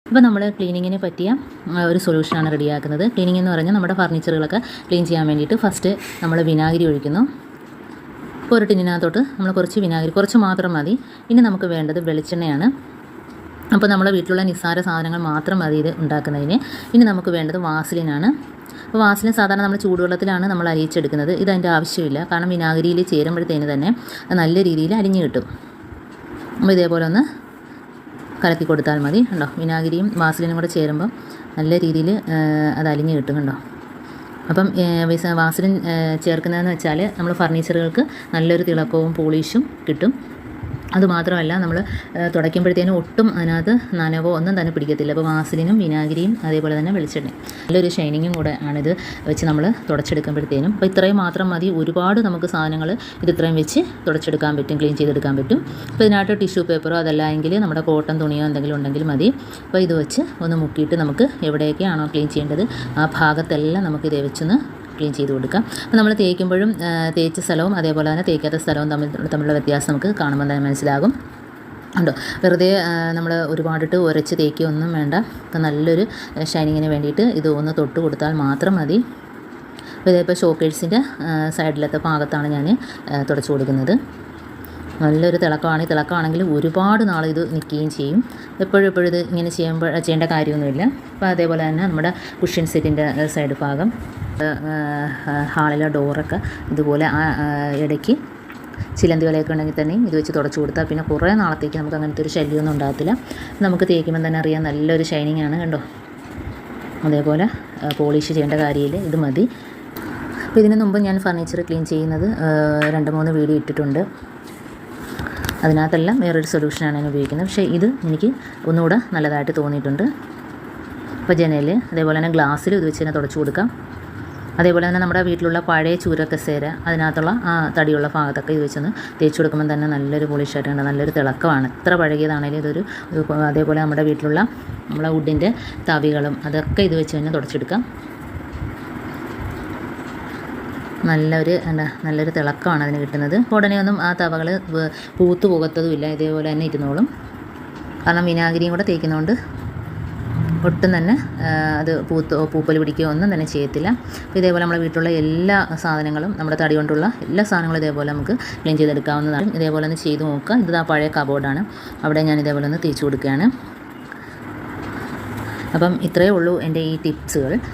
ഇപ്പോൾ നമ്മൾ ക്ലീനിങ്ങിന് പറ്റിയ ഒരു സൊല്യൂഷനാണ് റെഡിയാക്കുന്നത്. ക്ലീനിങ് എന്ന് പറഞ്ഞാൽ നമ്മുടെ ഫർണിച്ചറുകളൊക്കെ ക്ലീൻ ചെയ്യാൻ വേണ്ടിയിട്ട് ഫസ്റ്റ് നമ്മൾ വിനാഗിരി ഒഴിക്കുന്നു. ഇപ്പോൾ ഒരു ടിന്നിനകത്തോട്ട് നമ്മൾ കുറച്ച് വിനാഗിരി, കുറച്ച് മാത്രം മതി. ഇനി നമുക്ക് വേണ്ടത് വെളിച്ചെണ്ണയാണ്. അപ്പോൾ നമ്മുടെ വീട്ടിലുള്ള നിസ്സാര സാധനങ്ങൾ മാത്രം മതി ഇത് ഉണ്ടാക്കുന്നതിന്. ഇനി നമുക്ക് വേണ്ടത് വാസലിനാണ്. അപ്പോൾ വാസലിൻ സാധാരണ നമ്മൾ ചൂടുവെള്ളത്തിലാണ് നമ്മൾ അരിയിച്ചെടുക്കുന്നത്. ഇതതിൻ്റെ ആവശ്യമില്ല, കാരണം വിനാഗിരിയിൽ ചേരുമ്പോഴത്തേന് തന്നെ നല്ല രീതിയിൽ അലിഞ്ഞ് കിട്ടും. അപ്പോൾ ഇതേപോലെ ഒന്ന് കലക്കി കൊടുത്താൽ മതി. കണ്ടോ, വിനാഗിരിയും വാസലിനും കൂടെ ചേരുമ്പം നല്ല രീതിയിൽ അത് അലിഞ്ഞ് കിട്ടും. കണ്ടോ, അപ്പം വാസലിൻ ചേർക്കുന്നതെന്ന് വെച്ചാൽ നമ്മൾ ഫർണിച്ചറുകൾക്ക് നല്ലൊരു തിളക്കവും പോളിഷും കിട്ടും. അതുമാത്രമല്ല, നമ്മൾ തുടയ്ക്കുമ്പോഴത്തേനും ഒട്ടും അതിനകത്ത് നനവോ ഒന്നും തന്നെ പിടിക്കത്തില്ല. അപ്പോൾ വാസലിനും വിനാഗിരിയും അതേപോലെ തന്നെ വെളിച്ചെണ്ണയും നല്ലൊരു ഷൈനിങ്ങും കൂടെ ആണിത് വെച്ച് നമ്മൾ തുടച്ചെടുക്കുമ്പോഴത്തേനും. അപ്പോൾ ഇത്രയും മാത്രം മതി. ഒരുപാട് നമുക്ക് സാധനങ്ങൾ ഇത് ഇത്രയും വെച്ച് തുടച്ചെടുക്കാൻ പറ്റും, ക്ലീൻ ചെയ്തെടുക്കാൻ പറ്റും. അപ്പോൾ ഇതിനകത്ത് ടിഷ്യൂ പേപ്പറോ അതല്ല എങ്കിൽ നമ്മുടെ കോട്ടൺ തുണിയോ എന്തെങ്കിലും ഉണ്ടെങ്കിൽ മതി. അപ്പോൾ ഇത് വെച്ച് ഒന്ന് മുക്കിയിട്ട് നമുക്ക് എവിടെയൊക്കെയാണോ ക്ലീൻ ചെയ്യേണ്ടത് ആ ഭാഗത്തെല്ലാം നമുക്ക് ഇതേ വെച്ചൊന്ന് ക്ലീൻ ചെയ്ത് കൊടുക്കാം. അപ്പോൾ നമ്മൾ തേക്കുമ്പോഴും തേച്ച സ്ഥലവും അതേപോലെ തന്നെ തേക്കാത്ത സ്ഥലവും തമ്മിലുള്ള വ്യത്യാസം നമുക്ക് കാണുമ്പോൾ തന്നെ മനസ്സിലാകും. ഉണ്ടോ, വെറുതെ നമ്മൾ ഒരുപാടിട്ട് ഉരച്ച് തേക്കുകയൊന്നും വേണ്ട. അപ്പോൾ നല്ലൊരു ഷൈനിങ്ങിന് വേണ്ടിയിട്ട് ഇത് ഒന്ന് തൊട്ട് കൊടുത്താൽ മാത്രം മതി. അപ്പോൾ ഇതേപോലെ ഷോക്കേഴ്സിൻ്റെ സൈഡിലത്തെ ഭാഗത്താണ് ഞാൻ തുടച്ചു കൊടുക്കുന്നത്. നല്ലൊരു തിളക്കമാണ്. ഈ തിളക്കമാണെങ്കിൽ ഒരുപാട് നാൾ ഇത് നിൽക്കുകയും ചെയ്യും. എപ്പോഴും ഇത് ഇങ്ങനെ ചെയ്യേണ്ട കാര്യമൊന്നുമില്ല. അപ്പോൾ അതേപോലെ തന്നെ നമ്മുടെ കുഷ്യൻ സെറ്റിൻ്റെ സൈഡ് ഭാഗം, ഹാളിലെ ഡോറൊക്കെ ഇതുപോലെ ഇടയ്ക്ക് ചിലന്തി വലയൊക്കെ ഉണ്ടെങ്കിൽ തന്നെയും ഇത് വെച്ച് തുടച്ചു കൊടുത്താൽ പിന്നെ കുറേ നാളത്തേക്ക് നമുക്ക് അങ്ങനത്തെ ഒരു ശല്യമൊന്നും ഉണ്ടാകത്തില്ല. നമുക്ക് തേക്കുമ്പോൾ തന്നെ അറിയാം നല്ലൊരു ഷൈനിങ് ആണ്. കണ്ടോ, അതേപോലെ പോളിഷ് ചെയ്യേണ്ട കാര്യമില്ല, ഇത് മതി. അപ്പോൾ ഇതിന് മുമ്പ് ഞാൻ ഫർണിച്ചർ ക്ലീൻ ചെയ്യുന്നത് 2-3 വീഡിയോ ഇട്ടിട്ടുണ്ട്. അതിനകത്തെല്ലാം വേറൊരു സൊല്യൂഷനാണ് ഞാൻ ഉപയോഗിക്കുന്നത്. പക്ഷേ ഇത് എനിക്ക് ഒന്നുകൂടെ നല്ലതായിട്ട് തോന്നിയിട്ടുണ്ട്. അപ്പോൾ ജനൽ അതേപോലെ തന്നെ ഗ്ലാസ്സിൽ ഇത് വെച്ച് തന്നെ തുടച്ചു കൊടുക്കാം. അതേപോലെ തന്നെ നമ്മുടെ വീട്ടിലുള്ള പഴയ ചൂരക്കസേര അതിനകത്തുള്ള ആ തടിയുള്ള ഭാഗത്തൊക്കെ ഇത് വെച്ചൊന്ന് തേച്ച് കൊടുക്കുമ്പോൾ തന്നെ നല്ലൊരു പോളിഷായിട്ടുണ്ട്, നല്ലൊരു തിളക്കമാണ്. എത്ര പഴകിയതാണെങ്കിലും ഇതൊരു. അതേപോലെ നമ്മുടെ വീട്ടിലുള്ള നമ്മളെ വുഡിൻ്റെ തവികളും അതൊക്കെ ഇത് വെച്ച് തന്നെ തുടച്ചെടുക്കാം. നല്ലൊരു തിളക്കമാണ് അതിന് കിട്ടുന്നത്. ഉടനെ ഒന്നും ആ തവകൾ പൂത്തു പോകത്തതുമില്ല, ഇതേപോലെ തന്നെ ഇരുന്നോളും. കാരണം വിനാഗിരിയും കൂടെ തേക്കുന്നതുകൊണ്ട് ഒട്ടും തന്നെ അത് പൂപ്പൽ പിടിക്കുകയോ ഒന്നും തന്നെ ചെയ്യത്തില്ല. അപ്പോൾ ഇതേപോലെ നമ്മുടെ വീട്ടിലുള്ള എല്ലാ സാധനങ്ങളും, നമ്മുടെ തടി കൊണ്ടുള്ള എല്ലാ സാധനങ്ങളും ഇതേപോലെ നമുക്ക് ക്ലീൻ ചെയ്തെടുക്കാവുന്നതാണ്. ഇതേപോലെ ഒന്ന് ചെയ്ത് നോക്കുക. ഇത് ആ പഴയ കബോർഡാണ്, അവിടെ ഞാൻ ഇതേപോലെ ഒന്ന് തേച്ച് കൊടുക്കുകയാണ്. അപ്പം ഇത്രയേ ഉള്ളൂ എൻ്റെ ഈ ടിപ്സുകൾ.